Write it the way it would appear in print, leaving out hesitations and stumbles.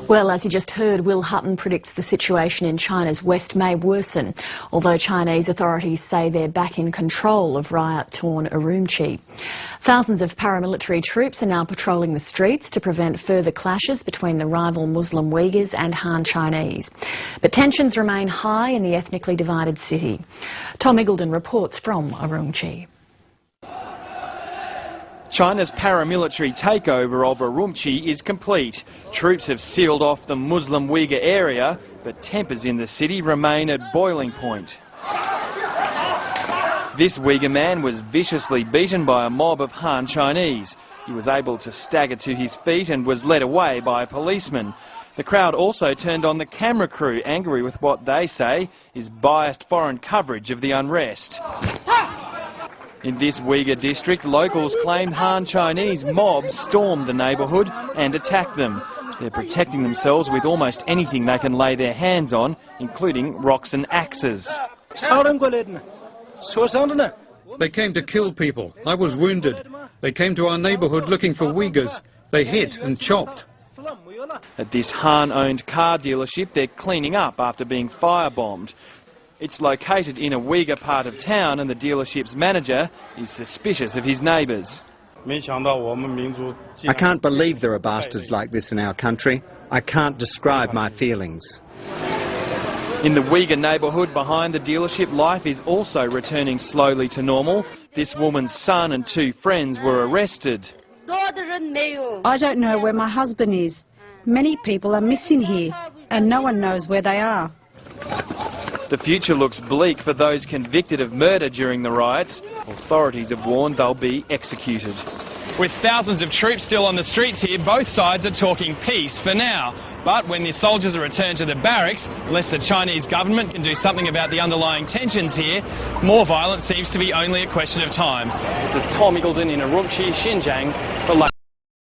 Well, as you just heard, Will Hutton predicts the situation in China's west may worsen, although Chinese authorities say they're back in control of riot-torn Urumqi. Thousands of paramilitary troops are now patrolling the streets to prevent further clashes between the rival Muslim Uyghurs and Han Chinese. But tensions remain high in the ethnically divided city. Tom Iggulden reports from Urumqi. China's paramilitary takeover of Urumqi is complete. Troops have sealed off the Muslim Uyghur area, but tempers in the city remain at boiling point. This Uyghur man was viciously beaten by a mob of Han Chinese. He was able to stagger to his feet and was led away by a policeman. The crowd also turned on the camera crew, angry with what they say is biased foreign coverage of the unrest. In this Uyghur district, locals claim Han Chinese mobs stormed the neighbourhood and attacked them. They're protecting themselves with almost anything they can lay their hands on, including rocks and axes. They came to kill people. I was wounded. They came to our neighbourhood looking for Uyghurs. They hit and chopped. At this Han-owned car dealership, they're cleaning up after being firebombed. It's located in a Uyghur part of town, and the dealership's manager is suspicious of his neighbours. I can't believe there are bastards like this in our country. I can't describe my feelings. In the Uyghur neighbourhood behind the dealership, life is also returning slowly to normal. This woman's son and two friends were arrested. I don't know where my husband is. Many people are missing here, and no one knows where they are. The future looks bleak for those convicted of murder during the riots. Authorities have warned they'll be executed. With thousands of troops still on the streets here, both sides are talking peace for now. But when the soldiers are returned to the barracks, unless the Chinese government can do something about the underlying tensions here, more violence seems to be only a question of time. This is Tom Iggulden in Urumqi, Xinjiang for